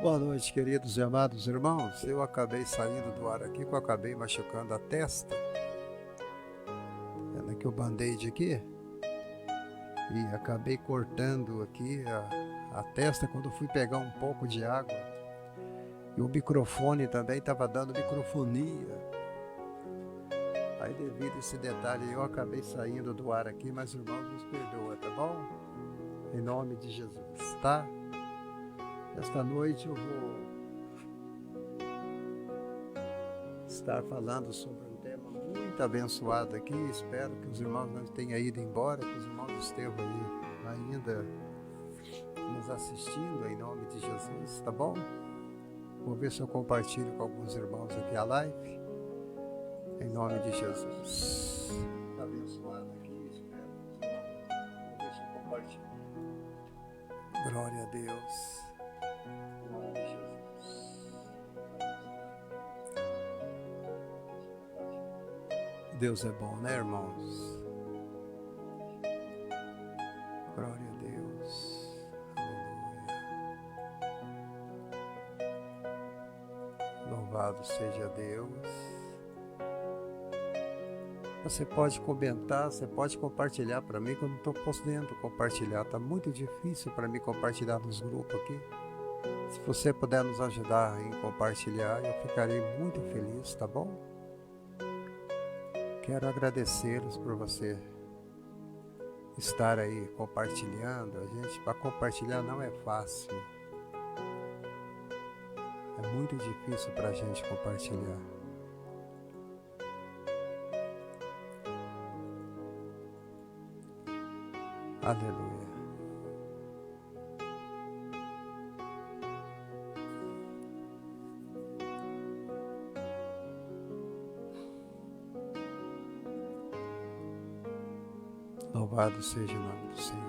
Boa noite, queridos e amados irmãos. Eu acabei saindo do ar aqui, que eu acabei machucando a testa. Vendo aqui o band-aid aqui. E acabei cortando aqui a testa quando fui pegar um pouco de água. E o microfone também estava dando microfonia. Aí devido a esse detalhe eu acabei saindo do ar aqui, mas irmãos, nos perdoa, tá bom? Em nome de Jesus, tá? Esta noite eu vou estar falando sobre um tema muito abençoado aqui. Espero que os irmãos não tenham ido embora, que os irmãos estejam aí ainda nos assistindo, em nome de Jesus, tá bom? Vou ver se eu compartilho com alguns irmãos aqui a live, em nome de Jesus. Está abençoado aqui, espero que os irmãos. Vou ver se eu compartilho. Glória a Deus. Glória a Jesus. Deus é bom, né, irmãos? Glória a Deus. Aleluia. Louvado seja Deus. Você pode comentar, você pode compartilhar para mim, que eu não estou podendo compartilhar. Está muito difícil para mim compartilhar nos grupos aqui. Se você puder nos ajudar em compartilhar, eu ficarei muito feliz, tá bom? Quero agradecê-los por você estar aí compartilhando. A gente, para compartilhar não é fácil. É muito difícil para a gente compartilhar. Aleluia. Louvado seja o nome do Senhor.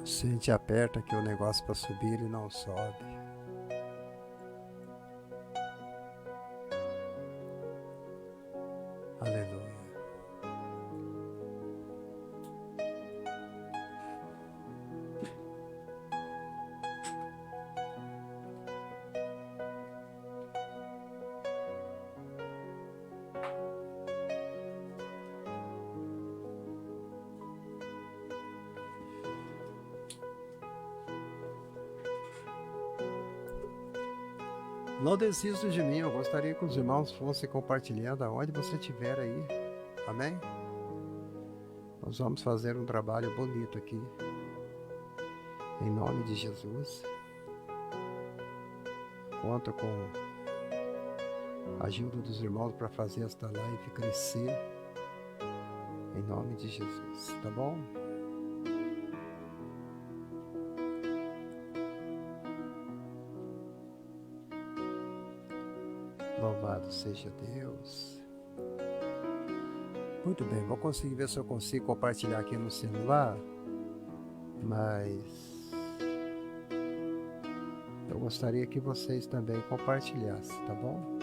Se a gente aperta aqui o negócio para subir, ele não sobe. Aleluia. Não desista de mim, eu gostaria que os irmãos fossem compartilhando aonde você estiver aí. Amém? Nós vamos fazer um trabalho bonito aqui. Em nome de Jesus. Conto com a ajuda dos irmãos para fazer esta live crescer. Em nome de Jesus, tá bom? Louvado seja Deus. Muito bem, vou conseguir ver se eu consigo compartilhar aqui no celular, mas eu gostaria que vocês também compartilhassem, tá bom?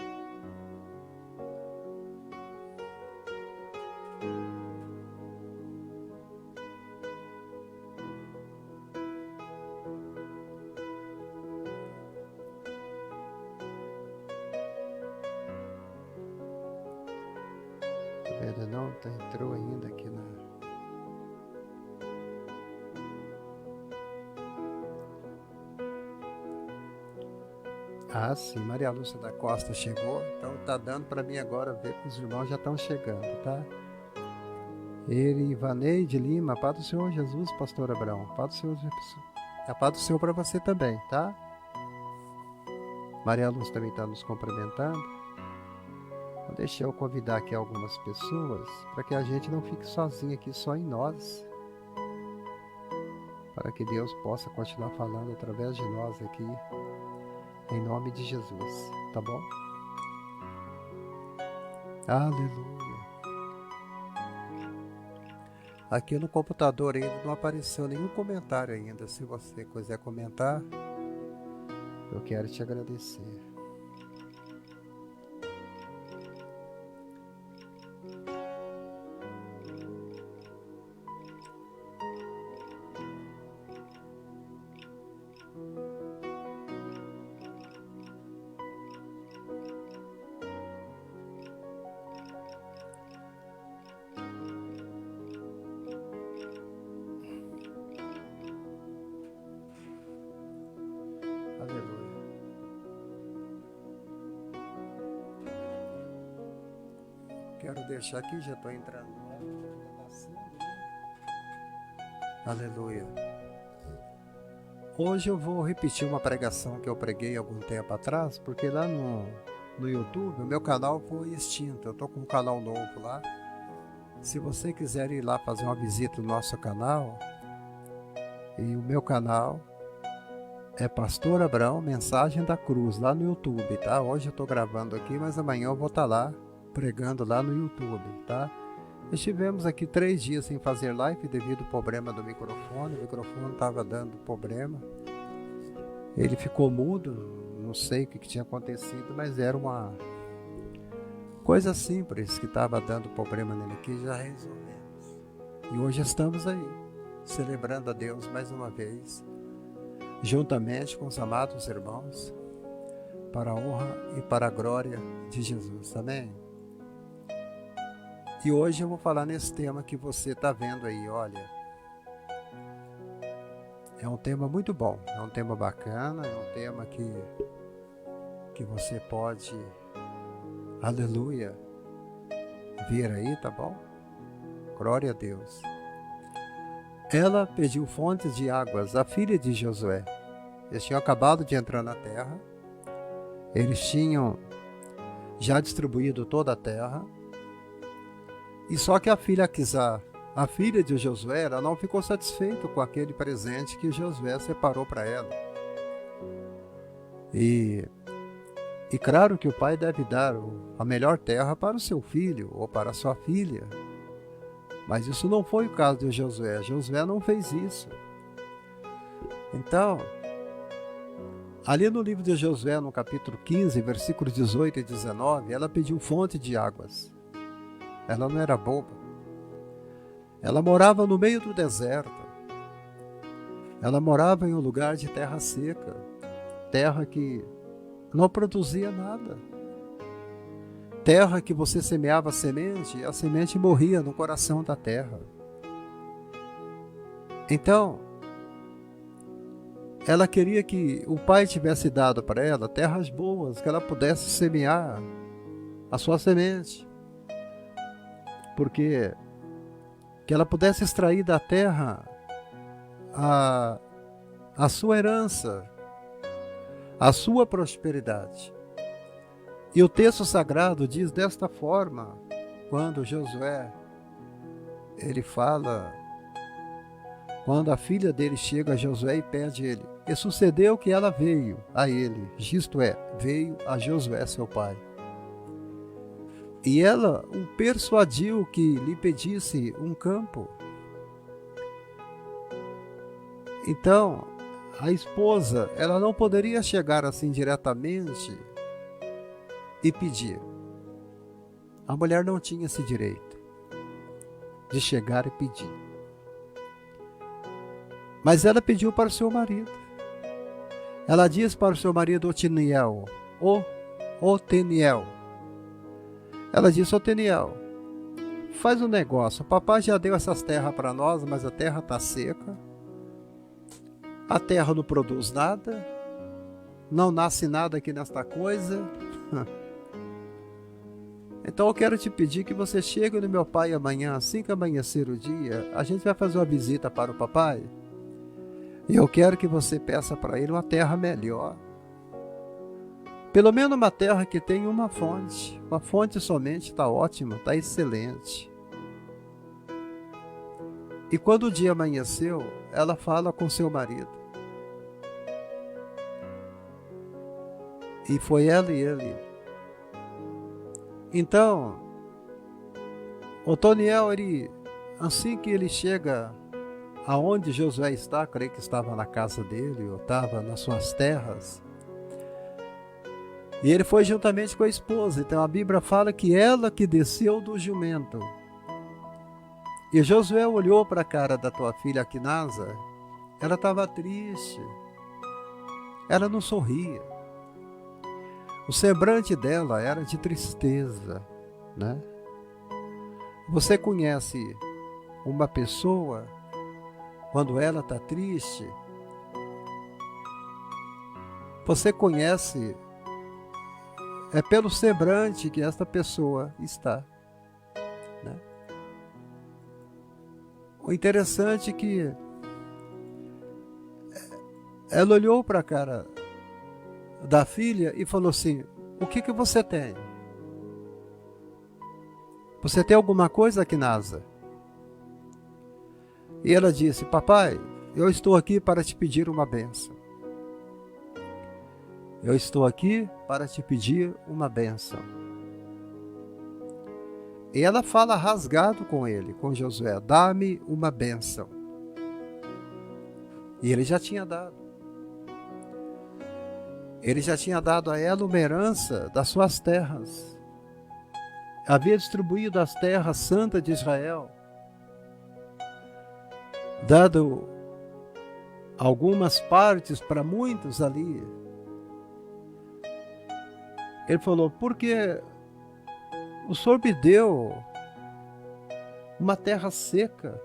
Ainda não entrou ainda aqui na... Ah, sim, Maria Lúcia da Costa chegou, então tá dando para mim agora ver que os irmãos já estão chegando, tá? Ivaneide Lima, paz do Senhor Jesus, pastor Abraão, paz do Senhor Jesus. A paz do Senhor para você também, tá? Maria Lúcia também está nos cumprimentando. Deixa eu convidar aqui algumas pessoas para que a gente não fique sozinho aqui, só em nós, para que Deus possa continuar falando através de nós aqui, em nome de Jesus, tá bom? Aleluia. Aqui no computador ainda não apareceu nenhum comentário ainda. Se você quiser comentar, Eu quero te agradecer. Aleluia. Quero deixar aqui, já estou entrando. Aleluia. Hoje eu vou repetir uma pregação que eu preguei algum tempo atrás, porque lá no YouTube, o meu canal foi extinto. Eu estou com um canal novo lá. Se você quiser ir lá fazer uma visita no nosso canal, e o meu canal é Pastor Abrão, Mensagem da Cruz, lá no YouTube, tá? Hoje eu estou gravando aqui, mas amanhã eu vou estar lá, pregando lá no YouTube, tá? Estivemos aqui 3 dias sem fazer live devido ao problema do microfone. O microfone estava dando problema. Ele ficou mudo, não sei o que tinha acontecido, mas era uma coisa simples que estava dando problema nele aqui, já resolvemos. E hoje estamos aí, celebrando a Deus mais uma vez, juntamente com os amados irmãos, para a honra e para a glória de Jesus. Amém? E hoje eu vou falar nesse tema que você está vendo aí, olha. É um tema muito bom, é um tema bacana, é um tema que você pode, aleluia, ver aí, tá bom? Glória a Deus. Ela pediu fontes de águas, a filha de Josué. Eles tinham acabado de entrar na terra, eles tinham já distribuído toda a terra, e só que a filha Aquisá, a filha de Josué, ela não ficou satisfeita com aquele presente que Josué separou para ela. E claro que o pai deve dar a melhor terra para o seu filho ou para a sua filha. Mas isso não foi o caso de Josué. Josué não fez isso. Então, ali no livro de Josué, no capítulo 15, versículos 18 e 19, ela pediu fonte de águas. Ela não era boba. Ela morava no meio do deserto. Ela morava em um lugar de terra seca, terra que não produzia nada. Terra que você semeava a semente, e a semente morria no coração da terra. Então, ela queria que o pai tivesse dado para ela terras boas, que ela pudesse semear a sua semente. Porque que ela pudesse extrair da terra a sua herança, a sua prosperidade. E o texto sagrado diz desta forma, quando Josué, ele fala, quando a filha dele chega a Josué e pede ele, e sucedeu que ela veio a ele, isto é, veio a Josué seu pai. E ela o persuadiu que lhe pedisse um campo. Então, a esposa, ela não poderia chegar assim diretamente e pedir. A mulher não tinha esse direito de chegar e pedir. Mas ela pediu para o seu marido. Ela diz para o seu marido Otiniel, Oteniel. Ela disse, Oteniel, faz um negócio, o papai já deu essas terras para nós, mas a terra está seca, a terra não produz nada, não nasce nada aqui nesta coisa, então eu quero te pedir que você chegue no meu pai amanhã, assim que amanhecer o dia, a gente vai fazer uma visita para o papai, e eu quero que você peça para ele uma terra melhor. Pelo menos uma terra que tem uma fonte somente está ótima, está excelente. E quando o dia amanheceu, ela fala com seu marido. E foi ela e ele. Então, Otoniel, assim que ele chega aonde Josué está, creio que estava na casa dele, ou estava nas suas terras, E ele foi juntamente com a esposa. Então a Bíblia fala que ela que desceu do jumento. E Josué olhou para a cara da tua filha Aquinasa, ela estava triste, ela não sorria. O semblante dela era de tristeza, né? Você conhece uma pessoa, quando ela está triste, você conhece, é pelo semblante que esta pessoa está, né? O interessante é que ela olhou para a cara da filha e falou assim: o que você tem? Você tem alguma coisa, Aquinasa? E ela disse: papai, eu estou aqui para te pedir uma bênção. Eu estou aqui para te pedir uma bênção. E ela fala rasgado com ele, com Josué: dá-me uma bênção. E ele já tinha dado. Ele já tinha dado a ela uma herança das suas terras. Havia distribuído as terras santas de Israel, dado algumas partes para muitos ali. Ele falou: porque o Senhor me deu uma terra seca.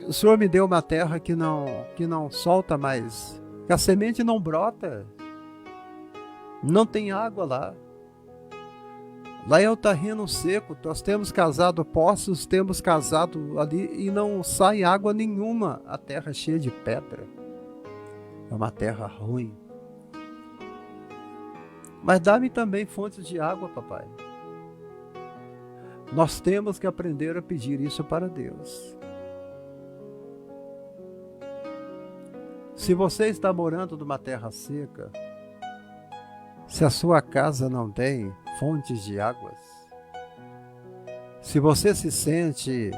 O Senhor me deu uma terra que não solta mais, que a semente não brota, não tem água lá. Lá é o terreno seco, nós temos cavado poços, temos cavado ali e não sai água nenhuma. A terra é cheia de pedra, é uma terra ruim. Mas dá-me também fontes de água, papai. Nós temos que aprender a pedir isso para Deus. Se você está morando numa terra seca, se a sua casa não tem fontes de águas, se você se sente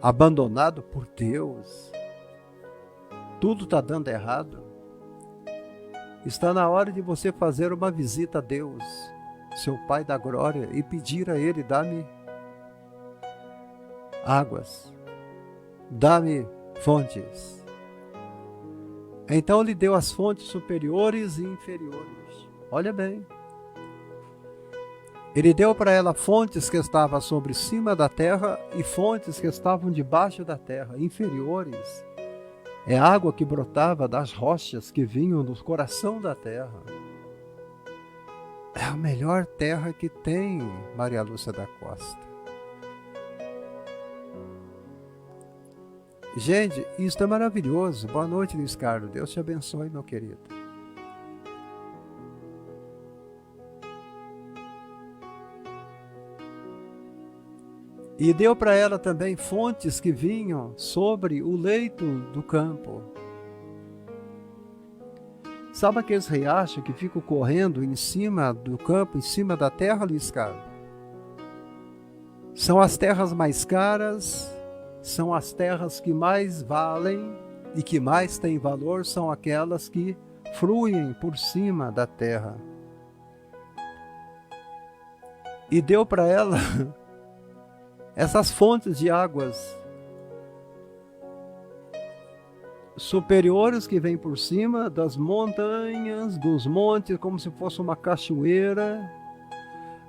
abandonado por Deus, tudo está dando errado, está na hora de você fazer uma visita a Deus, seu Pai da glória, e pedir a Ele: dá-me águas, dá-me fontes. Então lhe deu as fontes superiores e inferiores. Olha bem. Ele deu para ela fontes que estavam sobre cima da terra e fontes que estavam debaixo da terra, inferiores. É água que brotava das rochas que vinham do coração da terra. É a melhor terra que tem, Maria Lúcia da Costa. Gente, isso é maravilhoso. Boa noite, Luiz Carlos. Deus te abençoe, meu querido. E deu para ela também fontes que vinham sobre o leito do campo. Sabe aqueles riachos que ficam correndo em cima do campo, em cima da terra, Luiz Carlos? São as terras mais caras, são as terras que mais valem e que mais têm valor, são aquelas que fluem por cima da terra. E deu para ela essas fontes de águas superiores que vêm por cima das montanhas, dos montes, como se fosse uma cachoeira.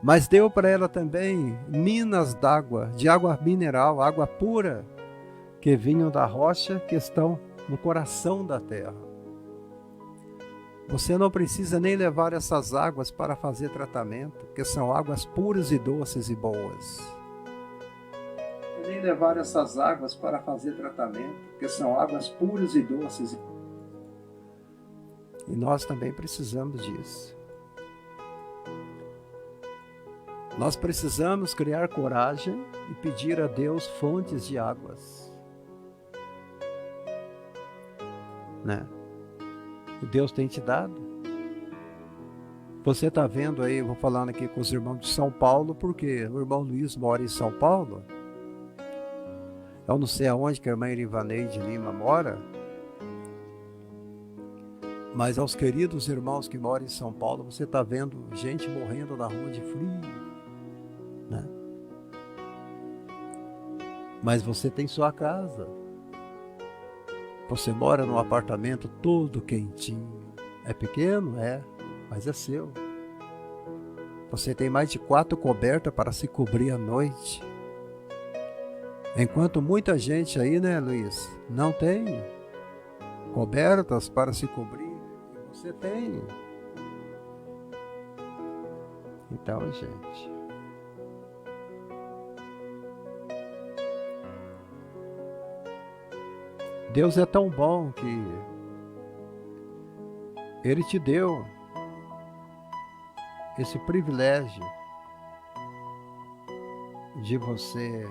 Mas deu para ela também minas d'água, de água mineral, água pura, que vinham da rocha, que estão no coração da terra. Você não precisa nem levar essas águas para fazer tratamento, porque são águas puras e doces e boas. Nem levar essas águas para fazer tratamento, porque são águas puras e doces. E nós também precisamos disso. Nós precisamos criar coragem e pedir a Deus fontes de águas, né? E Deus tem te dado. Você está vendo aí, vou falando aqui com os irmãos de São Paulo, porque o irmão Luiz mora em São Paulo. Eu não sei aonde que a irmã Irivaneide Lima mora, Mas aos queridos irmãos que moram em São Paulo, você está vendo gente morrendo na rua de frio, né? Mas você tem sua casa. Você mora num apartamento todo quentinho. É pequeno? É, mas é seu. Você tem mais de 4 cobertas para se cobrir à noite. Enquanto muita gente aí, né, Luiz, não tem cobertas para se cobrir. Você tem. Então, gente, Deus é tão bom que Ele te deu esse privilégio de você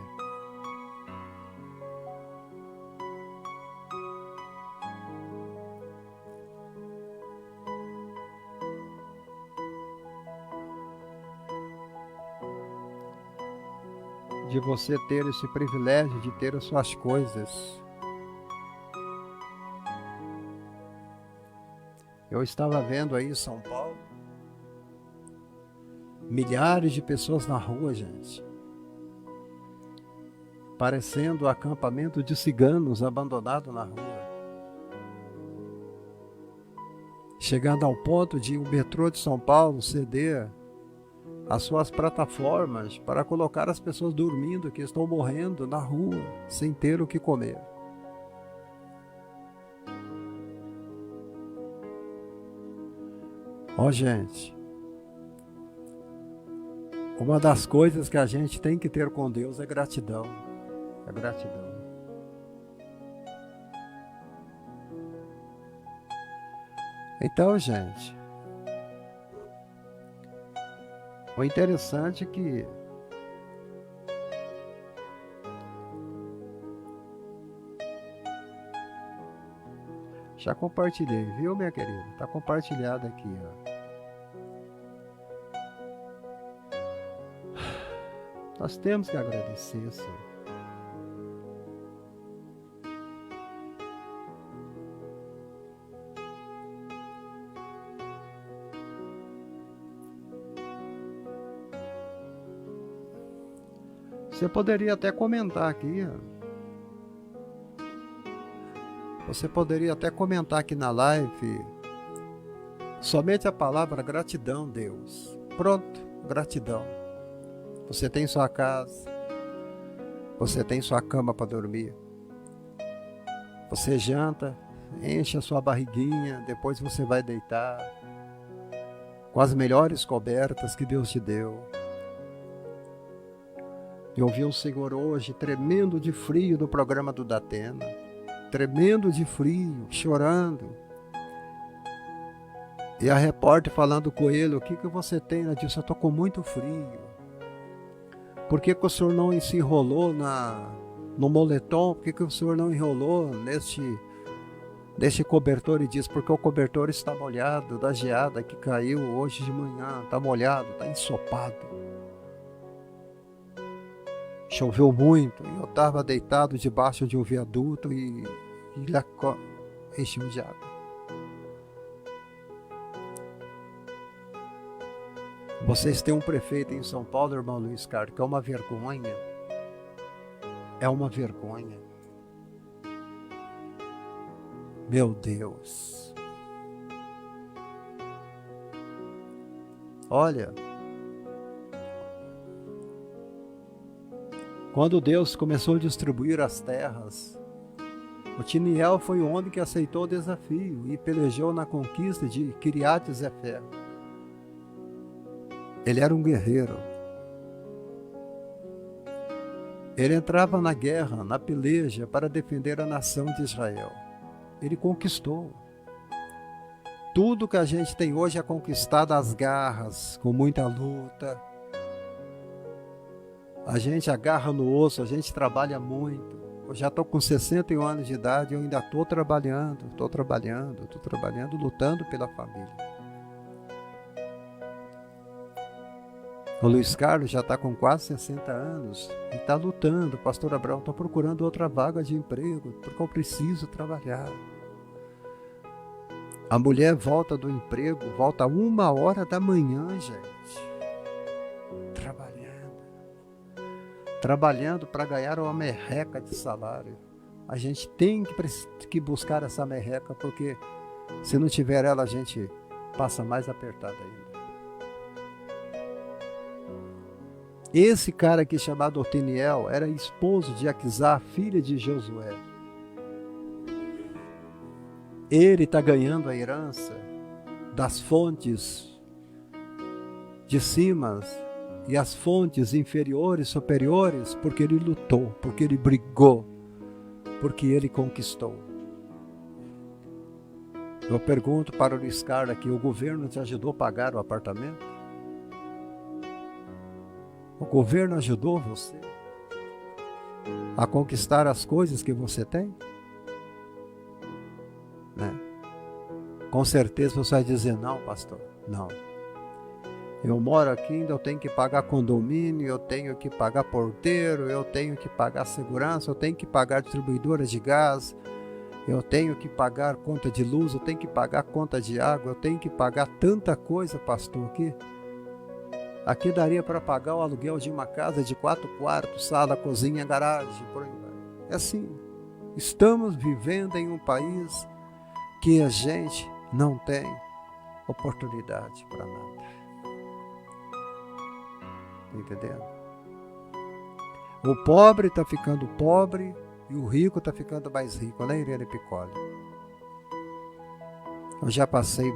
ter esse privilégio de ter as suas coisas. Eu estava vendo aí em São Paulo, milhares de pessoas na rua, gente, parecendo acampamento de ciganos abandonados na rua, chegando ao ponto de o metrô de São Paulo ceder as suas plataformas para colocar as pessoas dormindo que estão morrendo na rua, sem ter o que comer. Ó, gente, uma das coisas que a gente tem que ter com Deus é gratidão. É gratidão. Então, gente, o interessante é que já compartilhei, viu, minha querida? Tá compartilhado aqui, ó. Nós temos que agradecer, Senhor. Você poderia até comentar aqui, ó. Você poderia até comentar aqui na live somente a palavra gratidão, Deus. Pronto, gratidão. Você tem sua casa, você tem sua cama para dormir, você janta, enche a sua barriguinha, depois você vai deitar com as melhores cobertas que Deus te deu. Eu vi o Senhor hoje tremendo de frio no programa do Datena, tremendo de frio, chorando. E a repórter falando com ele, o que você tem? Ela disse, eu estou com muito frio. Por que o senhor não se enrolou no moletom? Por que o senhor não enrolou neste cobertor? E diz, porque o cobertor está molhado da geada que caiu hoje de manhã. Está molhado, está ensopado. Choveu muito e eu estava deitado debaixo de um viaduto e encheu de água. Vocês têm um prefeito em São Paulo, irmão Luiz Carlos, que é uma vergonha. É uma vergonha. Meu Deus. Olha, quando Deus começou a distribuir as terras, Otiniel foi o homem que aceitou o desafio e pelejou na conquista de Kiriat Zefer. Ele era um guerreiro. Ele entrava na guerra, na peleja, para defender a nação de Israel. Ele conquistou. Tudo que a gente tem hoje é conquistado às garras, com muita luta. A gente agarra no osso, a gente trabalha muito. Eu já estou com 61 anos de idade e eu ainda estou trabalhando, lutando pela família. O Luiz Carlos já está com quase 60 anos e está lutando. Pastor Abraão, estou procurando outra vaga de emprego, porque eu preciso trabalhar. A mulher volta do emprego, volta 1h da manhã, gente. Trabalhando para ganhar uma merreca de salário. A gente tem que buscar essa merreca, porque se não tiver ela, a gente passa mais apertado ainda. Esse cara aqui chamado Otiniel era esposo de Aquisá, filha de Josué. Ele está ganhando a herança das fontes de cima e as fontes inferiores, superiores, porque ele lutou, porque ele brigou, porque ele conquistou. Eu pergunto para o Luiz Carlos aqui, o governo te ajudou a pagar o apartamento? O governo ajudou você a conquistar as coisas que você tem? Né? Com certeza você vai dizer, não, pastor, não. Eu moro aqui, ainda eu tenho que pagar condomínio, eu tenho que pagar porteiro, eu tenho que pagar segurança, eu tenho que pagar distribuidora de gás, eu tenho que pagar conta de luz, eu tenho que pagar conta de água, eu tenho que pagar tanta coisa, pastor, aqui. Aqui daria para pagar o aluguel de uma casa de 4 quartos, sala, cozinha, garagem, por aí vai. É assim, estamos vivendo em um país que a gente não tem oportunidade para nada. Entendendo? O pobre está ficando pobre e o rico está ficando mais rico, né, Irene Piccoli? Eu já passei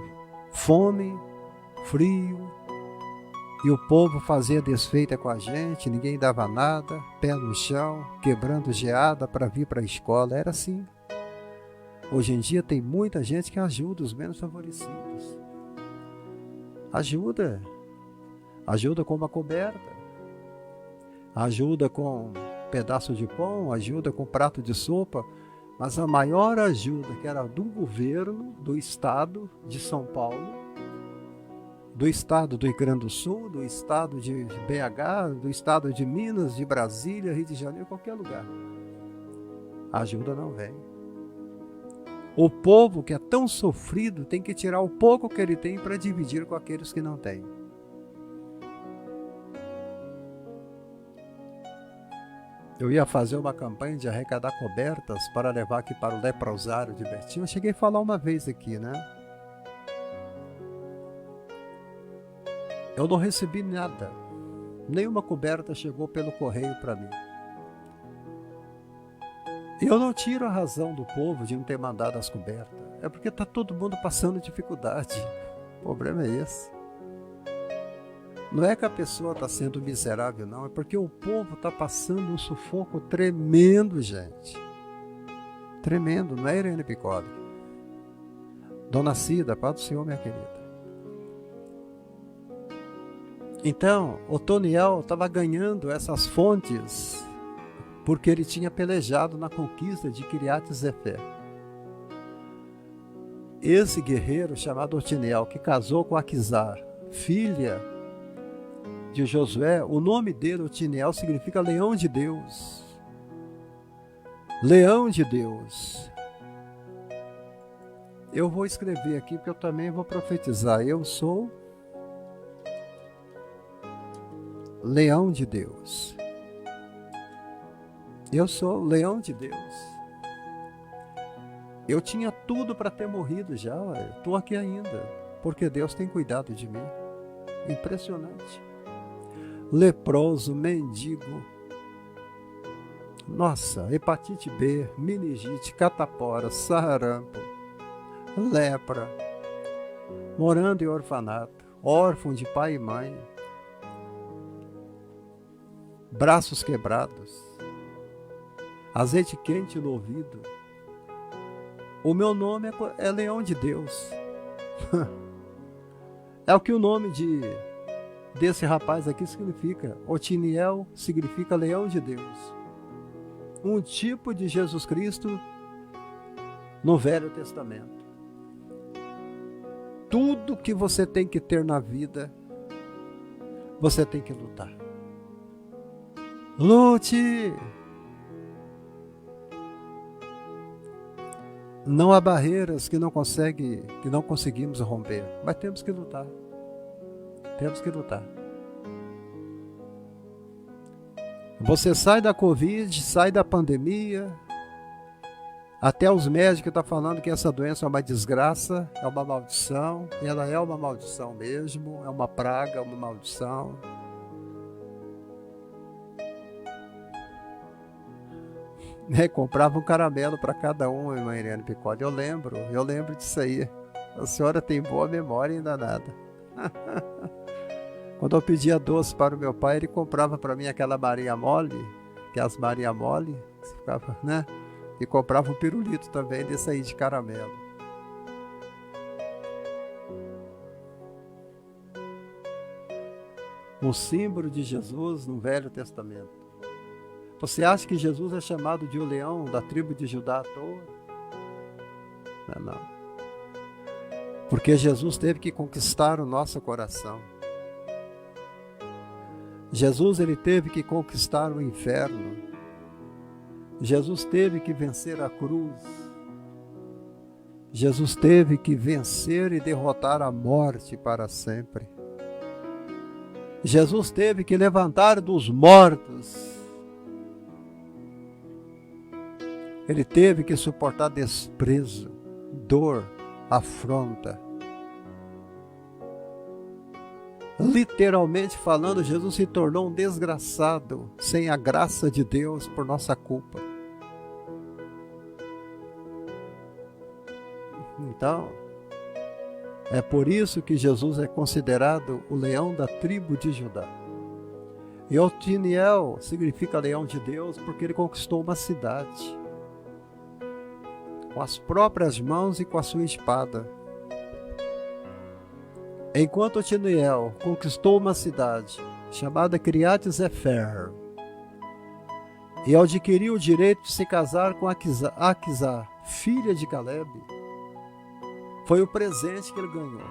fome, frio, e o povo fazia desfeita com a gente, ninguém dava nada, pé no chão, quebrando geada para vir para a escola, era assim. Hoje em dia tem muita gente que ajuda os menos favorecidos. Ajuda com uma coberta, ajuda com um pedaço de pão, ajuda com um prato de sopa, mas a maior ajuda que era do governo, do estado de São Paulo, do estado do Rio Grande do Sul, do estado de BH, do estado de Minas, de Brasília, Rio de Janeiro, qualquer lugar. A ajuda não vem. O povo que é tão sofrido tem que tirar o pouco que ele tem para dividir com aqueles que não têm. Eu ia fazer uma campanha de arrecadar cobertas para levar aqui para o leprosário de Betinho. Eu cheguei a falar uma vez aqui, né? Eu não recebi nada. Nenhuma coberta chegou pelo correio para mim. Eu não tiro a razão do povo de não ter mandado as cobertas. É porque está todo mundo passando dificuldade. O problema é esse. Não é que a pessoa está sendo miserável, não. É porque o povo está passando um sufoco tremendo, gente. Tremendo, não é, Irene Piccoli? Dona Cida, paz do Senhor, minha querida. Então, Otoniel estava ganhando essas fontes porque ele tinha pelejado na conquista de Kiriat Zefé. Esse guerreiro chamado Otiniel, que casou com Aquisá, filha de Josué, o nome dele, Otiniel, significa leão de Deus. Leão de Deus. Eu vou escrever aqui porque eu também vou profetizar. Eu sou leão de Deus. Eu sou leão de Deus. Eu tinha tudo para ter morrido já, estou aqui ainda, porque Deus tem cuidado de mim. Impressionante. Leproso, mendigo, nossa, hepatite B, meningite, catapora, sarampo, lepra, morando em orfanato, órfão de pai e mãe, braços quebrados, azeite quente no ouvido. O meu nome é Leão de Deus. É o que o nome desse rapaz aqui significa. Otiniel significa Leão de Deus. Um tipo de Jesus Cristo no Velho Testamento. Tudo que você tem que ter na vida, você tem que lutar. Lute! Não há barreiras que não conseguimos romper, mas temos que lutar. Temos que lutar. Você sai da Covid, sai da pandemia, até os médicos estão falando que essa doença é uma desgraça, é uma maldição, e ela é uma maldição mesmo, é uma praga, é uma maldição. Comprava um caramelo para cada um, irmã Irene Picoli. Eu lembro disso aí. A senhora tem boa memória ainda nada. Quando eu pedia doce para o meu pai, ele comprava para mim aquela Maria Mole, que é as Maria Mole, que ficava, né? E comprava um pirulito também desse aí de caramelo. Um símbolo de Jesus no Velho Testamento. Você acha que Jesus é chamado de o leão da tribo de Judá à toa? Não. Porque Jesus teve que conquistar o nosso coração. Jesus, ele teve que conquistar o inferno. Jesus teve que vencer a cruz. Jesus teve que vencer e derrotar a morte para sempre. Jesus teve que levantar dos mortos. Ele teve que suportar desprezo, dor, afronta. Literalmente falando, Jesus se tornou um desgraçado, sem a graça de Deus por nossa culpa. Então, é por isso que Jesus é considerado o leão da tribo de Judá. E Otiniel significa leão de Deus porque ele conquistou uma cidade com as próprias mãos e com a sua espada. Enquanto Otiniel conquistou uma cidade chamada Criat Sefer e adquiriu o direito de se casar com Aquisá, filha de Caleb, foi o presente que ele ganhou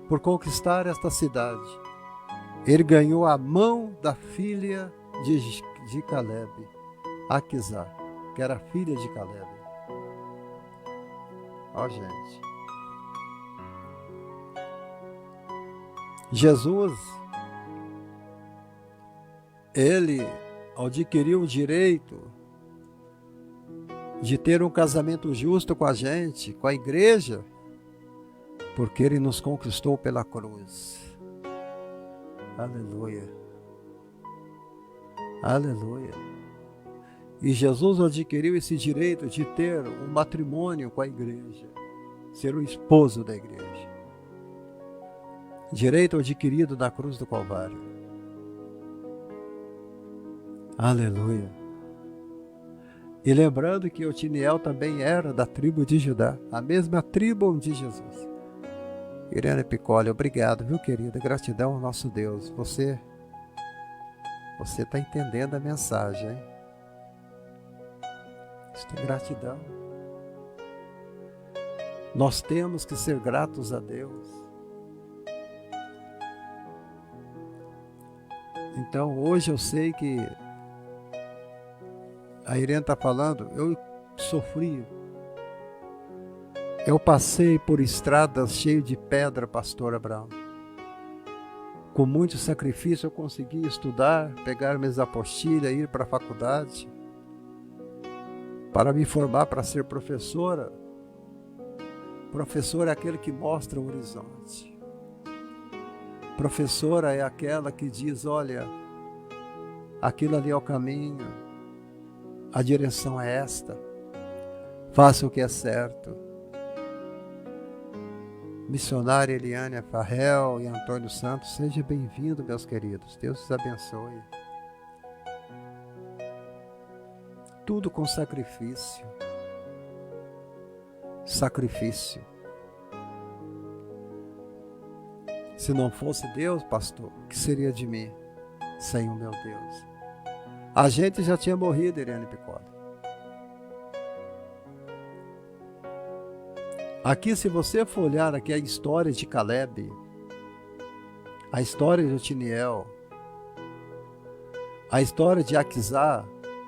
por conquistar esta cidade. Ele ganhou a mão da filha de Caleb, Aquisá, que era filha de Caleb. Ó, gente. Jesus, ele adquiriu o direito de ter um casamento justo com a gente, com a igreja, porque ele nos conquistou pela cruz. Aleluia. Aleluia. E Jesus adquiriu esse direito de ter um matrimônio com a igreja, ser o esposo da igreja. Direito adquirido na cruz do Calvário. Aleluia. E lembrando que Otiniel também era da tribo de Judá, a mesma tribo de Jesus. Irene Picoli, obrigado, viu, querida? Gratidão ao nosso Deus. Você está entendendo a mensagem, hein? Isso é gratidão. Nós temos que ser gratos a Deus. Então, hoje eu sei que a Irene está falando, eu sofri. Eu passei por estradas cheias de pedra, pastor Abraão. Com muito sacrifício eu consegui estudar, pegar minhas apostilhas, ir para a faculdade, para me formar para ser professora. Professor é aquele que mostra o horizonte. Professora é aquela que diz, olha, aquilo ali é o caminho, a direção é esta, faça o que é certo. Missionária Eliane Farrell e Antônio Santos, seja bem-vindo, meus queridos, Deus os abençoe. Tudo com sacrifício. Sacrifício. Se não fosse Deus, pastor, o que seria de mim sem o meu Deus? A gente já tinha morrido, Irene Picoli. Aqui, se você for olhar aqui a história de Caleb, a história de Otiniel, a história de Aquisá,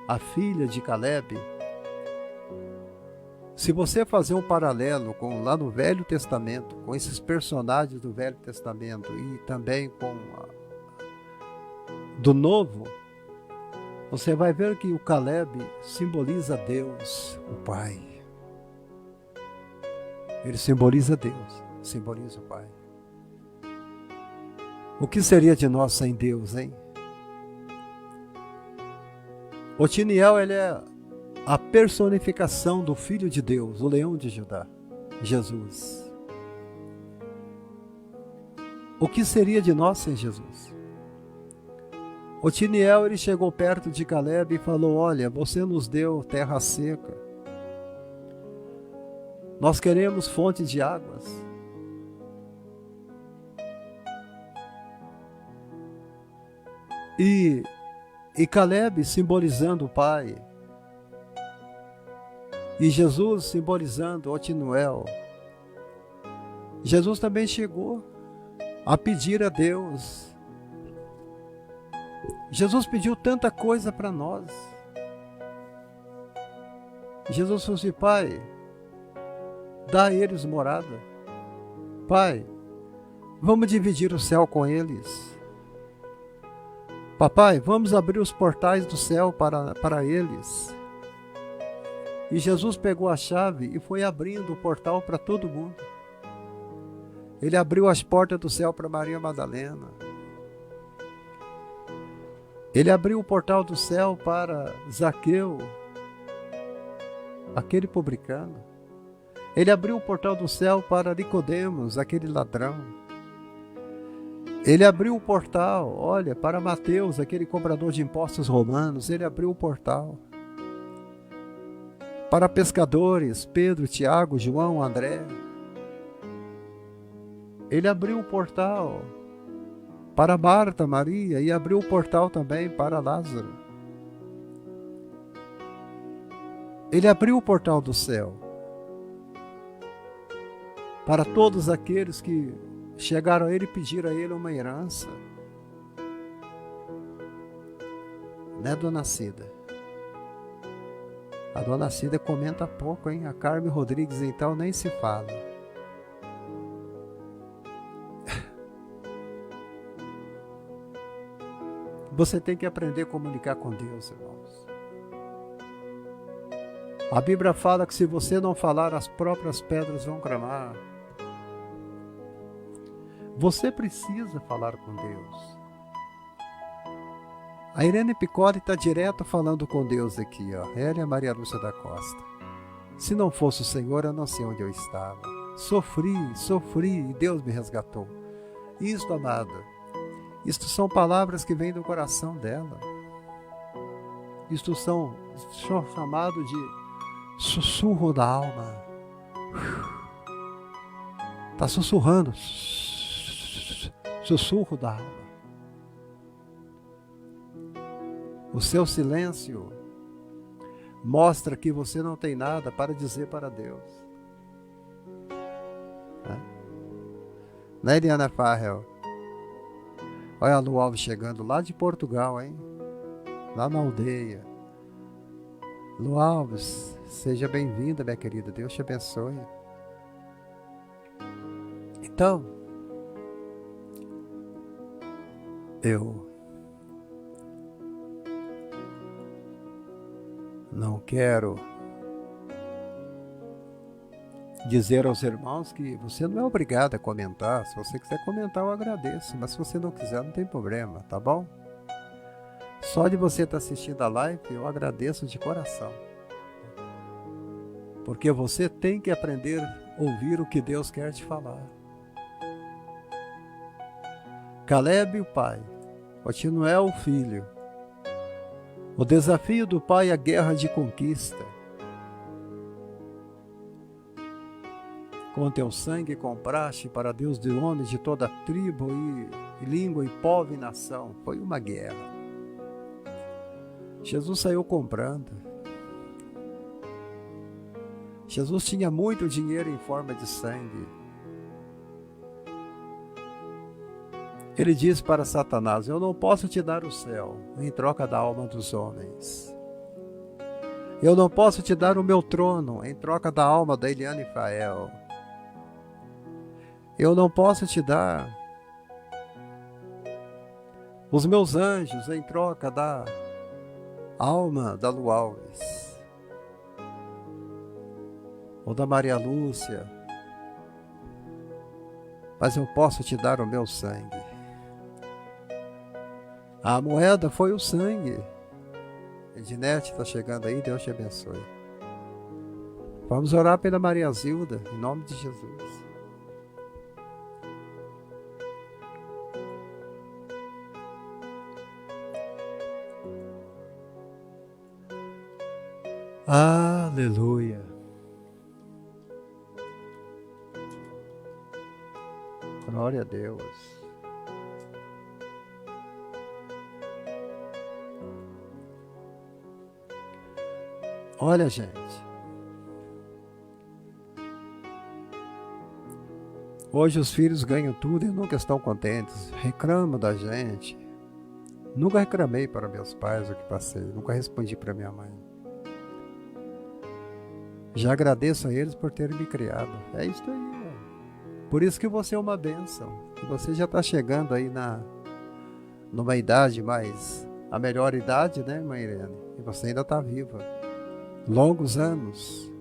a filha de Caleb, Se você fazer um paralelo com lá no Velho Testamento, com esses personagens do Velho Testamento e também com do Novo, você vai ver que o Caleb simboliza Deus, o Pai. Ele simboliza Deus, simboliza o Pai. O que seria de nós sem Deus, hein? Otiniel, ele é a personificação do Filho de Deus, o Leão de Judá, Jesus. O que seria de nós sem Jesus? Otiniel, ele chegou perto de Caleb e falou: olha, você nos deu terra seca. Nós queremos fonte de águas. E Caleb simbolizando o Pai. E Jesus simbolizando Otiniel. Jesus também chegou a pedir a Deus. Jesus pediu tanta coisa para nós. Jesus falou assim: Pai, dá a eles morada. Pai, vamos dividir o céu com eles. Papai, vamos abrir os portais do céu para eles. E Jesus pegou a chave e foi abrindo o portal para todo mundo. Ele abriu as portas do céu para Maria Madalena. Ele abriu o portal do céu para Zaqueu, aquele publicano. Ele abriu o portal do céu para Nicodemos, aquele ladrão. Ele abriu o portal, olha, para Mateus, aquele cobrador de impostos romanos. Ele abriu o portal para pescadores, Pedro, Tiago, João, André. Ele abriu o portal para Marta, Maria, e abriu o portal também para Lázaro. Ele abriu o portal do céu para todos aqueles que chegaram a ele e pediram a ele uma herança. Né, dona Cida? A dona Cida comenta pouco, hein? A Carmen Rodrigues, então, nem se fala. Você tem que aprender a comunicar com Deus, irmãos. A Bíblia fala que se você não falar, as próprias pedras vão clamar. Você precisa falar com Deus. A Irene Piccoli está direto falando com Deus aqui, ó. Ela e a Maria Lúcia da Costa. Se não fosse o Senhor, eu não sei onde eu estava. Sofri e Deus me resgatou. Isto, amada, isto são palavras que vêm do coração dela. Isto são chamados de sussurro da alma. Está sussurrando. Sussurro da alma. O seu silêncio mostra que você não tem nada para dizer para Deus. Né, Eliana Farrell? Olha a Lu Alves chegando lá de Portugal, hein? Lá na aldeia. Lu Alves, seja bem-vinda, minha querida. Deus te abençoe. Então, eu não quero dizer aos irmãos que você não é obrigado a comentar. Se você quiser comentar, eu agradeço. Mas se você não quiser, não tem problema, tá bom? Só de você estar assistindo a live, eu agradeço de coração. Porque você tem que aprender a ouvir o que Deus quer te falar. Caleb, o pai. Otiniel, o filho. O desafio do pai é a guerra de conquista. Com teu sangue compraste para Deus de homens de toda tribo e língua e povo e nação. Foi uma guerra. Jesus saiu comprando. Jesus tinha muito dinheiro em forma de sangue. Ele disse para Satanás: eu não posso te dar o céu em troca da alma dos homens. Eu não posso te dar o meu trono em troca da alma da Eliane Fael. Eu não posso te dar os meus anjos em troca da alma da Lu Alves, ou da Maria Lúcia, mas eu posso te dar o meu sangue. A moeda foi o sangue. Ednete está chegando aí, Deus te abençoe. Vamos orar pela Maria Zilda, em nome de Jesus. Aleluia. Glória a Deus. Olha, gente. Hoje os filhos ganham tudo e nunca estão contentes. Reclamam da gente. Nunca reclamei para meus pais o que passei. Nunca respondi para minha mãe. Já agradeço a eles por terem me criado. É isso aí, mano. Por isso que você é uma bênção. E você já está chegando aí numa idade mais... A melhor idade, né, mãe Irene? E você ainda está viva. Longos anos.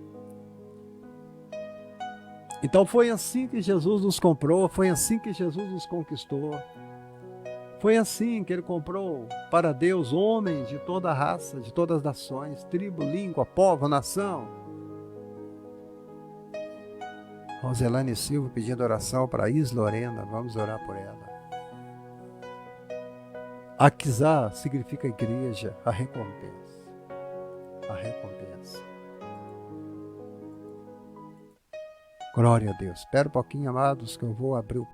Então foi assim que Jesus nos comprou, foi assim que Jesus nos conquistou. Foi assim que ele comprou para Deus homens de toda raça, de todas as nações, tribo, língua, povo, nação. Roselane Silva pedindo oração para Is Lorena, vamos orar por ela. Aquizá significa igreja, a recompensa. A recompensa. Glória a Deus. Espera um pouquinho, amados, que eu vou abrir o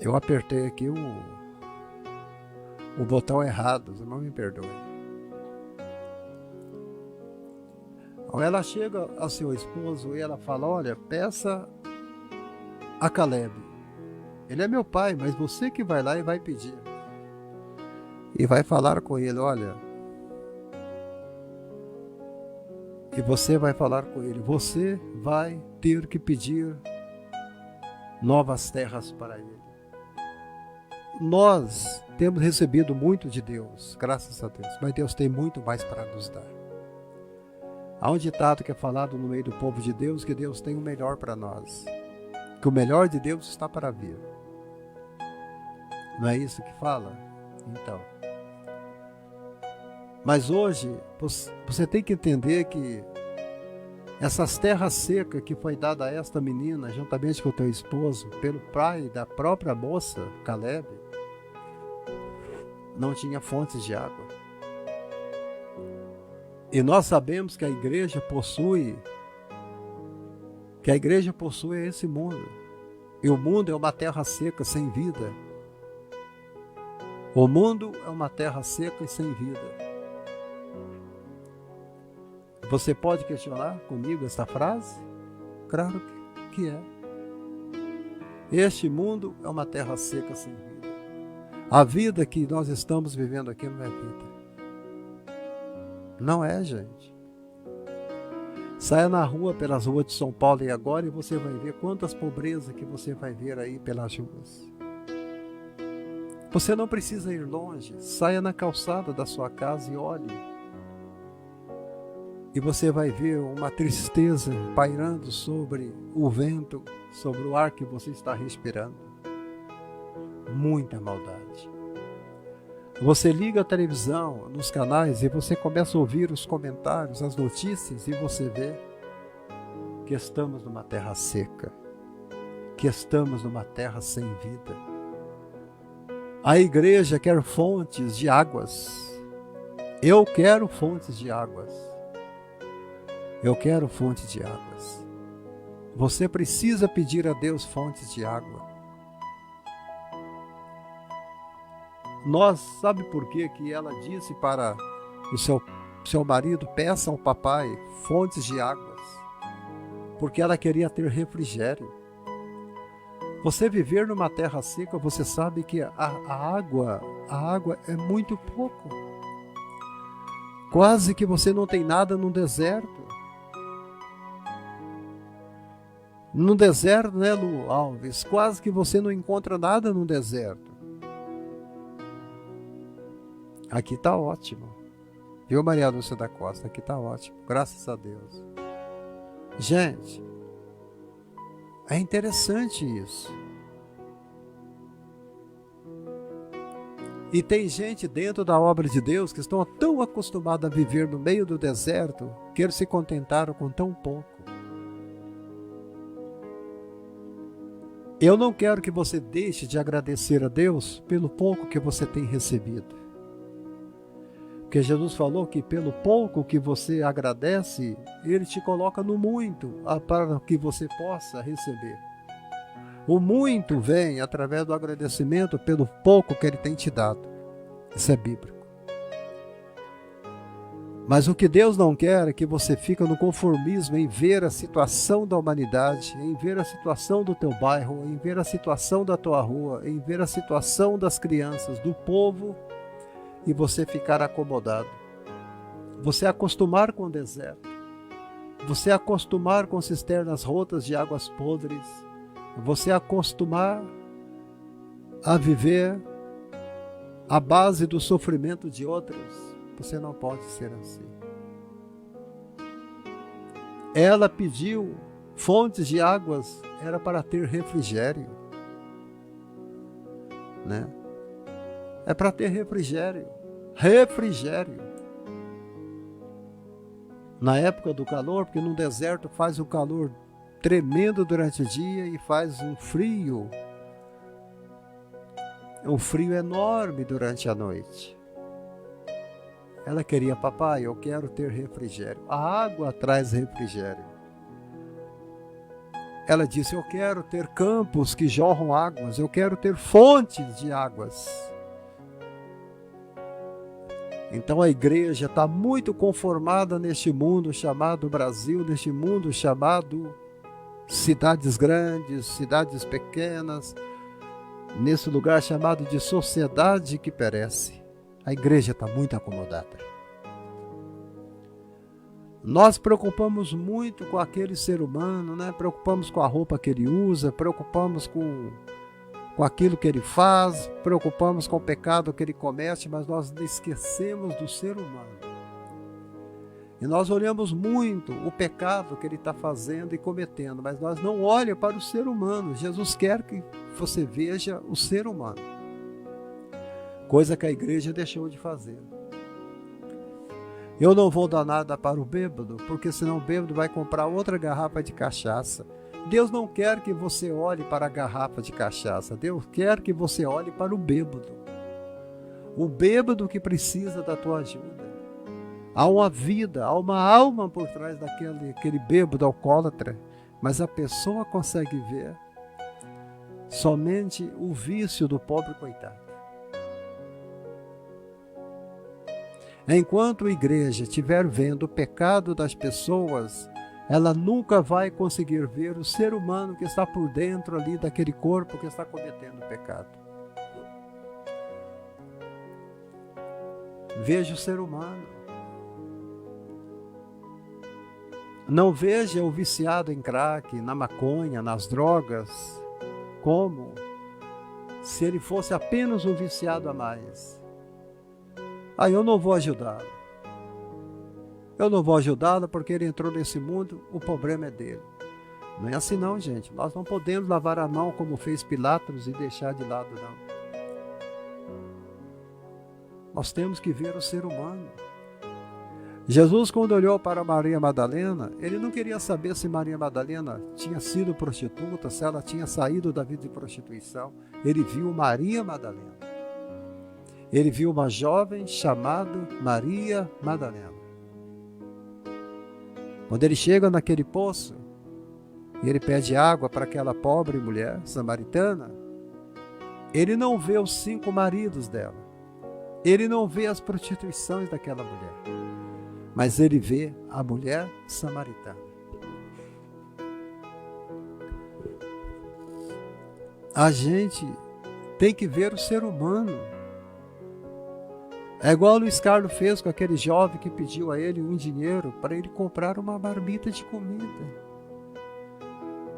Eu apertei aqui o botão errado, os irmãos me perdoem. Então ela chega ao seu esposo e ela fala: olha, peça a Caleb. Ele é meu pai, mas você que vai lá e vai pedir. E vai falar com ele: olha. E você vai falar com ele: você vai ter que pedir novas terras para ele. Nós temos recebido muito de Deus, graças a Deus, mas Deus tem muito mais para nos dar. Há um ditado que é falado no meio do povo de Deus, que Deus tem o melhor para nós, que o melhor de Deus está para vir. Não é isso que fala? Então. Mas hoje, você tem que entender que essas terras secas que foi dada a esta menina, juntamente com o teu esposo, pelo pai da própria moça, Caleb, não tinha fontes de água. E nós sabemos que a igreja possui esse mundo. E o mundo é uma terra seca sem vida. O mundo é uma terra seca e sem vida. Você pode questionar comigo esta frase? Claro que é. Este mundo é uma terra seca sem vida. A vida que nós estamos vivendo aqui não é vida. Não é, gente. Saia na rua, pelas ruas de São Paulo e agora, e você vai ver quantas pobrezas que você vai ver aí pelas ruas. Você não precisa ir longe. Saia na calçada da sua casa e olhe. E você vai ver uma tristeza pairando sobre o vento, sobre o ar que você está respirando. Muita maldade. Você liga a televisão nos canais e você começa a ouvir os comentários, as notícias, e você vê que estamos numa terra seca, que estamos numa terra sem vida. A igreja quer fontes de águas. Eu quero fontes de águas. Eu quero fontes de águas. Você precisa pedir a Deus fontes de água. Sabe por que ela disse para o seu marido: peça ao papai fontes de águas? Porque ela queria ter refrigério. Você viver numa terra seca, você sabe que a água é muito pouco. Quase que você não tem nada no deserto. No deserto, né, Lu Alves? Quase que você não encontra nada no deserto. Aqui está ótimo. Viu, Maria Lúcia da Costa? Aqui está ótimo. Graças a Deus. Gente, é interessante isso. E tem gente dentro da obra de Deus que estão tão acostumados a viver no meio do deserto que eles se contentaram com tão pouco. Eu não quero que você deixe de agradecer a Deus pelo pouco que você tem recebido. Porque Jesus falou que pelo pouco que você agradece, Ele te coloca no muito para que você possa receber. O muito vem através do agradecimento pelo pouco que Ele tem te dado. Isso é bíblico. Mas o que Deus não quer é que você fique no conformismo em ver a situação da humanidade, em ver a situação do teu bairro, em ver a situação da tua rua, em ver a situação das crianças, do povo, e você ficar acomodado. Você acostumar com o deserto. Você acostumar com cisternas rotas de águas podres. Você acostumar a viver à base do sofrimento de outros. Você não pode ser assim. Ela pediu fontes de águas, era para ter refrigério, né? É para ter refrigério. Refrigério. Na época do calor, porque no deserto faz um calor tremendo durante o dia e faz um frio enorme durante a noite. Ela queria: papai, eu quero ter refrigério. A água traz refrigério. Ela disse: eu quero ter campos que jorram águas, eu quero ter fontes de águas. Então a igreja está muito conformada neste mundo chamado Brasil, neste mundo chamado cidades grandes, cidades pequenas, nesse lugar chamado de sociedade que perece. A igreja está muito acomodada. Nós preocupamos muito com aquele ser humano, né? Preocupamos com a roupa que ele usa, preocupamos com aquilo que ele faz, preocupamos com o pecado que ele comete, mas nós esquecemos do ser humano. E nós olhamos muito o pecado que ele está fazendo e cometendo, mas nós não olhamos para o ser humano. Jesus quer que você veja o ser humano, coisa que a igreja deixou de fazer. Eu não vou dar nada para o bêbado, porque senão o bêbado vai comprar outra garrafa de cachaça. Deus não quer que você olhe para a garrafa de cachaça. Deus quer que você olhe para o bêbado. O bêbado que precisa da tua ajuda. Há uma vida, há uma alma por trás daquele bêbado alcoólatra, mas a pessoa consegue ver somente o vício do pobre coitado. Enquanto a igreja estiver vendo o pecado das pessoas, ela nunca vai conseguir ver o ser humano que está por dentro ali daquele corpo que está cometendo o pecado. Veja o ser humano. Não veja o viciado em crack, na maconha, nas drogas, como se ele fosse apenas um viciado a mais. Eu não vou ajudá-lo. Eu não vou ajudá-lo porque ele entrou nesse mundo, o problema é dele. Não é assim não, gente. Nós não podemos lavar a mão como fez Pilatos e deixar de lado, não. Nós temos que ver o ser humano. Jesus, quando olhou para Maria Madalena, ele não queria saber se Maria Madalena tinha sido prostituta, se ela tinha saído da vida de prostituição. Ele viu Maria Madalena. Ele viu uma jovem chamada Maria Madalena. Quando ele chega naquele poço, e ele pede água para aquela pobre mulher samaritana, ele não vê os 5 maridos dela. Ele não vê as prostituições daquela mulher. Mas ele vê a mulher samaritana. A gente tem que ver o ser humano. É igual o Luiz Carlos fez com aquele jovem que pediu a ele um dinheiro para ele comprar uma marmita de comida.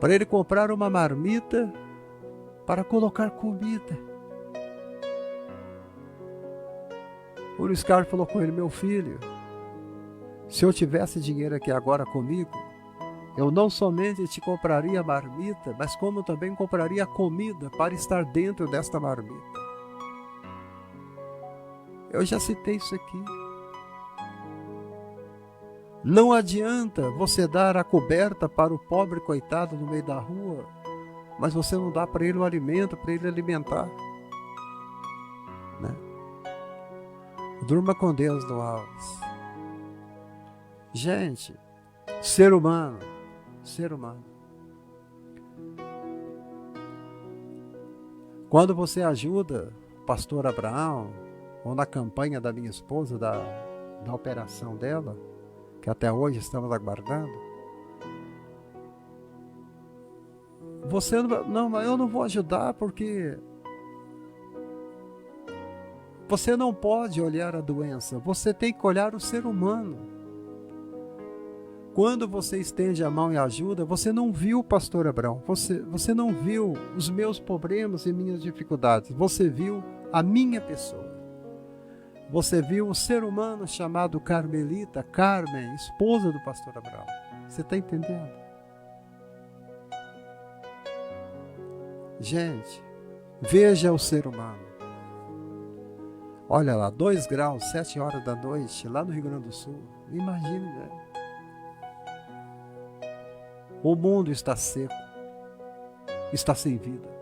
Para ele comprar uma marmita para colocar comida. O Luiz Carlos falou com ele: meu filho, se eu tivesse dinheiro aqui agora comigo, eu não somente te compraria a marmita, mas como também compraria comida para estar dentro desta marmita. Eu já citei isso aqui. Não adianta você dar a coberta para o pobre coitado no meio da rua, mas você não dá para ele o alimento, para ele alimentar. Né? Durma com Deus no Alves. Gente, ser humano. Quando você ajuda o pastor Abraão, ou na campanha da minha esposa, da operação dela, que até hoje estamos aguardando, você não, eu não vou ajudar porque você não pode olhar a doença, você tem que olhar o ser humano. Quando você estende a mão e ajuda, você não viu o pastor Abraão, você não viu os meus problemas e minhas dificuldades, você viu a minha pessoa. Você viu o ser humano chamado Carmelita, Carmen, esposa do pastor Abraão. Você está entendendo? Gente, veja o ser humano. Olha lá, 2 graus, 7 horas da noite, lá no Rio Grande do Sul. Imagine, né? O mundo está seco, está sem vida.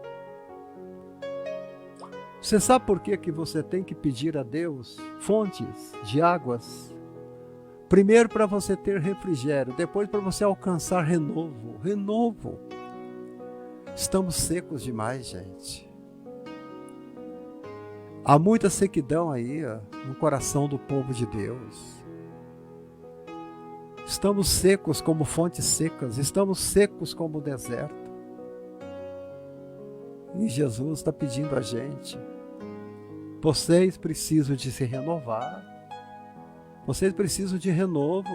Você sabe por que você tem que pedir a Deus fontes de águas? Primeiro para você ter refrigério, depois para você alcançar renovo. Estamos secos demais, gente. Há muita sequidão aí, ó, no coração do povo de Deus. Estamos secos como fontes secas, estamos secos como o deserto. E Jesus está pedindo a gente, vocês precisam de se renovar, vocês precisam de renovo.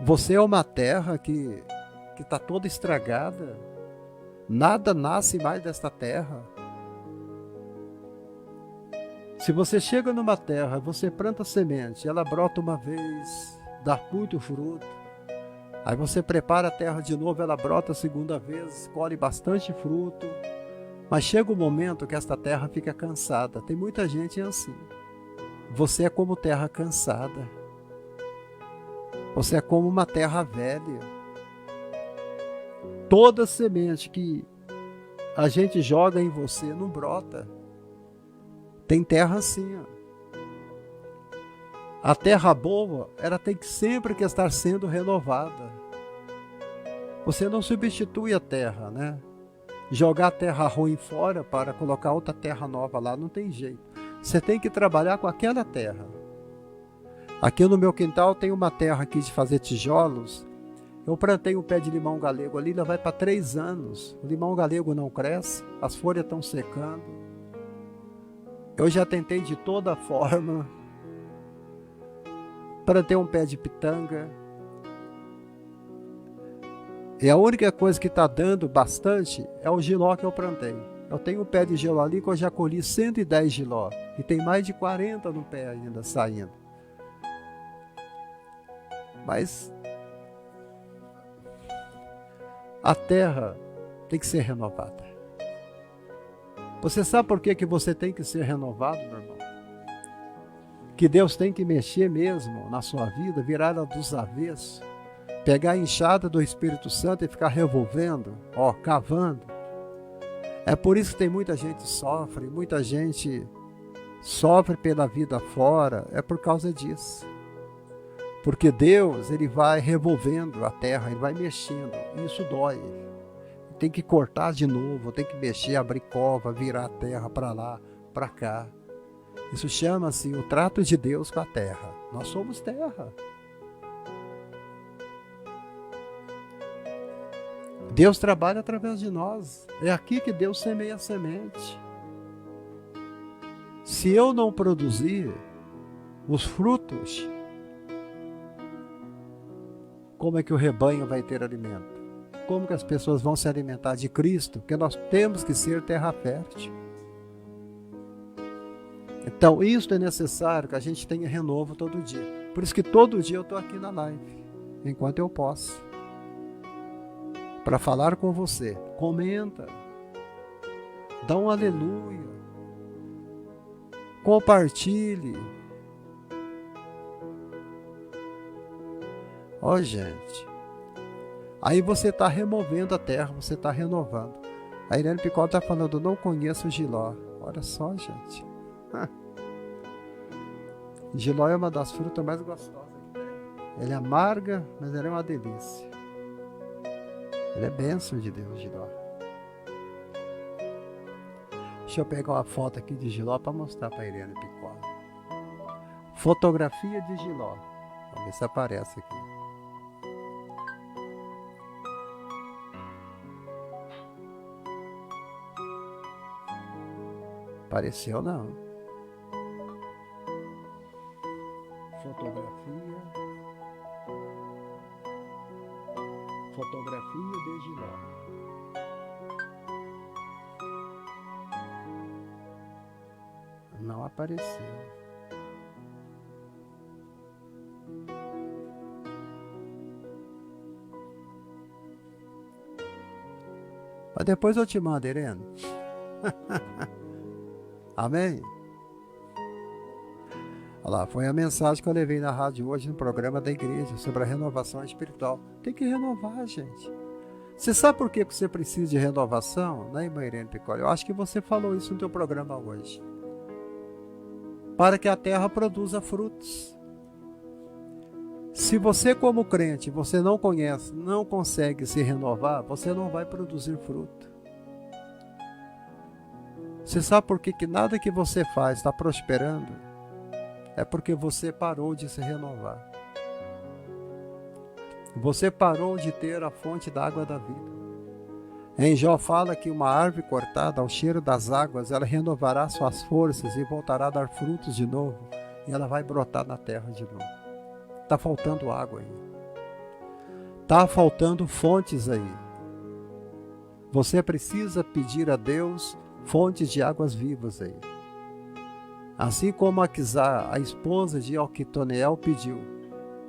Você é uma terra que está toda estragada, nada nasce mais desta terra. Se você chega numa terra, você planta semente, ela brota uma vez, dá muito fruto. Aí você prepara a terra de novo, ela brota a segunda vez, colhe bastante fruto. Mas chega um momento que esta terra fica cansada. Tem muita gente assim. Você é como terra cansada. Você é como uma terra velha. Toda semente que a gente joga em você não brota. Tem terra assim, ó. A terra boa, ela tem que sempre que estar sendo renovada. Você não substitui a terra, né? Jogar a terra ruim fora para colocar outra terra nova lá, não tem jeito. Você tem que trabalhar com aquela terra. Aqui no meu quintal tem uma terra aqui de fazer tijolos. Eu plantei um pé de limão galego ali, já vai para 3 anos. O limão galego não cresce, as folhas estão secando. Eu já tentei de toda forma. Plantei um pé de pitanga. E a única coisa que está dando bastante é o jiló que eu plantei. Eu tenho um pé de jiló ali que eu já colhi 110 jiló. E tem mais de 40 no pé ainda saindo. Mas a terra tem que ser renovada. Você sabe por que você tem que ser renovado, meu irmão? Que Deus tem que mexer mesmo na sua vida, virar ela dos avessos, pegar a enxada do Espírito Santo e ficar revolvendo, cavando. É por isso que tem muita gente sofre, muita gente sofre pela vida fora, é por causa disso. Porque Deus, Ele vai revolvendo a terra, Ele vai mexendo, e isso dói. Tem que cortar de novo, tem que mexer, abrir cova, virar a terra para lá, para cá. Isso chama-se o trato de Deus com a terra. Nós somos terra. Deus trabalha através de nós. É aqui que Deus semeia a semente. Se eu não produzir os frutos, como é que o rebanho vai ter alimento? Como que as pessoas vão se alimentar de Cristo? Porque nós temos que ser terra fértil. Então, isso é necessário que a gente tenha renovo todo dia. Por isso que todo dia eu estou aqui na live, enquanto eu posso, para falar com você. Comenta, dá um aleluia, compartilhe. Gente, aí você está removendo a terra, você está renovando. A Irene Picol está falando, não conheço o jiló. Olha só, gente. Jiló é uma das frutas mais gostosas que tem. Ele é amarga, mas ele é uma delícia. Ele é bênção de Deus, Jiló. Deixa eu pegar uma foto aqui de Jiló para mostrar para a Irene Picol. Fotografia de Jiló. Vamos ver se aparece aqui. Apareceu não. Fotografia de Jiló. Não apareceu. Mas depois eu te mando, Irene. Amém? Olha lá, foi a mensagem que eu levei na rádio hoje no programa da igreja sobre a renovação espiritual. Tem que renovar, gente. Você sabe por que você precisa de renovação, né, irmã Irene Picol? Eu acho que você falou isso no teu programa hoje. Para que a terra produza frutos. Se você como crente, você não conhece, não consegue se renovar, você não vai produzir fruto. Você sabe por que nada que você faz está prosperando? É porque você parou de se renovar. Você parou de ter a fonte da água da vida. Em Jó fala que uma árvore cortada ao cheiro das águas, ela renovará suas forças e voltará a dar frutos de novo. E ela vai brotar na terra de novo. Está faltando água aí. Está faltando fontes aí. Você precisa pedir a Deus fontes de águas vivas aí. Assim como Aquisá, a esposa de Alquitoneel, pediu.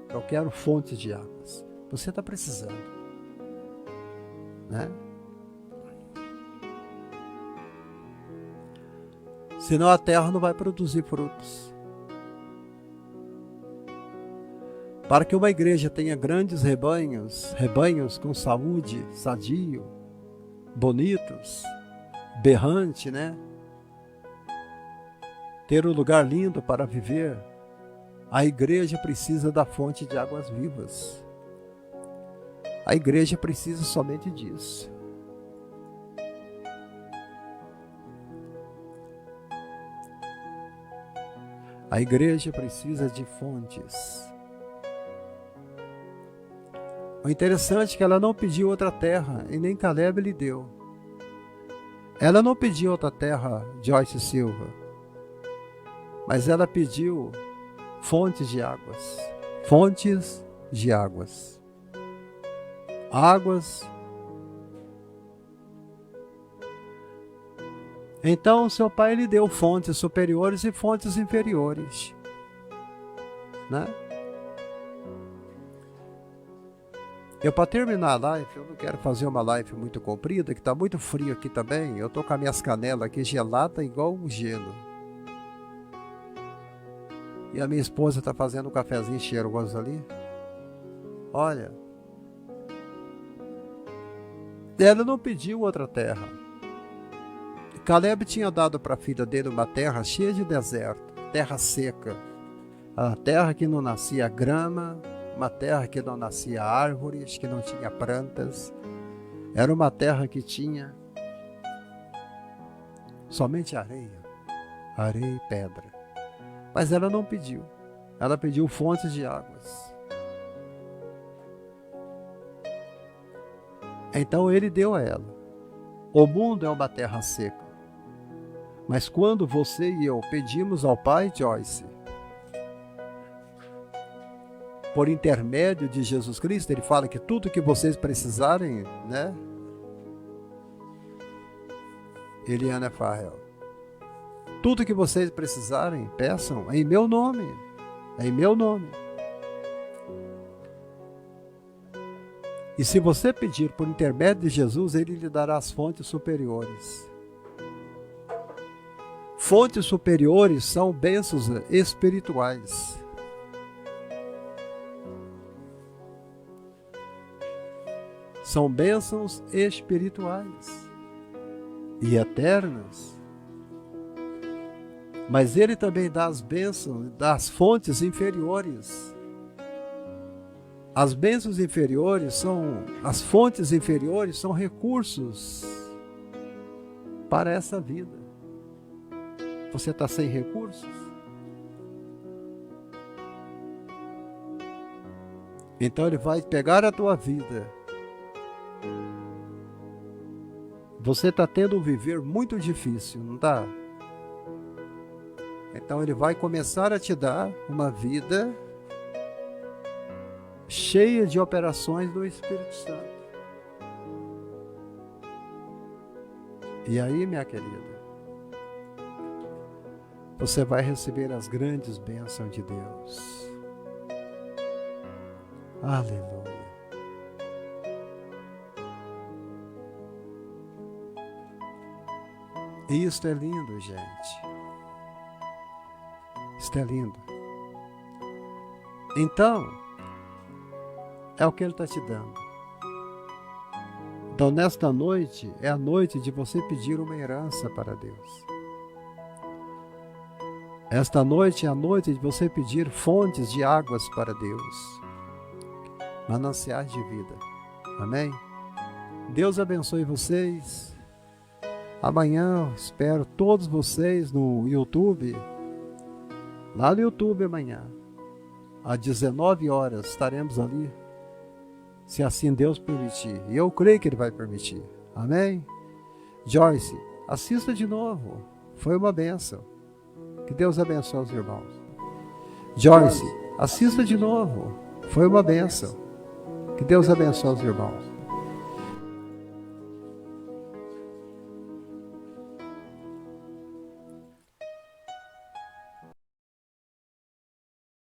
Eu quero fontes de águas. Você está precisando. Né? Senão a terra não vai produzir frutos. Para que uma igreja tenha grandes rebanhos com saúde, sadio, bonitos, berrante, né? Ter um lugar lindo para viver, a igreja precisa da fonte de águas vivas. A igreja precisa somente disso. A igreja precisa de fontes. O interessante é que ela não pediu outra terra, e nem Caleb lhe deu. Ela não pediu outra terra, Joyce Silva, mas ela pediu fontes de águas. Fontes de águas. Águas. Então seu pai lhe deu fontes superiores e fontes inferiores. Né? Para terminar a live, eu não quero fazer uma live muito comprida, que está muito frio aqui também. Eu estou com as minhas canelas aqui geladas igual um gelo. E a minha esposa está fazendo um cafezinho cheiroso ali. Olha. Ela não pediu outra terra. Caleb tinha dado para a filha dele uma terra cheia de deserto, terra seca. A terra que não nascia grama, uma terra que não nascia árvores, que não tinha plantas. Era uma terra que tinha somente areia e pedra. Mas ela não pediu. Ela pediu fontes de águas. Então ele deu a ela. O mundo é uma terra seca. Mas quando você e eu pedimos ao Pai, Joyce, por intermédio de Jesus Cristo, ele fala que tudo que vocês precisarem, né? Eliana Farrell. Tudo que vocês precisarem, peçam em meu nome. Em meu nome. E se você pedir por intermédio de Jesus, ele lhe dará as fontes superiores. Fontes superiores são bênçãos espirituais. São bênçãos espirituais e eternas. Mas ele também dá as bênçãos das fontes inferiores. As bênçãos inferiores as fontes inferiores são recursos para essa vida. Você está sem recursos? Então ele vai pegar a tua vida. Você está tendo um viver muito difícil, não está? Então ele vai começar a te dar uma vida cheia de operações do Espírito Santo. E aí, minha querida, você vai receber as grandes bênçãos de Deus. Aleluia. E isto é lindo, gente. Isto é lindo. Então, é o que Ele está te dando. Então, nesta noite, é a noite de você pedir uma herança para Deus. Esta noite é a noite de você pedir fontes de águas para Deus. mananciais de vida. Amém? Deus abençoe vocês. Amanhã espero todos vocês no YouTube. Lá no YouTube amanhã, às 19 horas, estaremos ali, se assim Deus permitir. E eu creio que Ele vai permitir. Amém? Joyce, assista de novo. Foi uma bênção. Que Deus abençoe os irmãos. Joyce, assista de novo. Foi uma bênção. Que Deus abençoe os irmãos.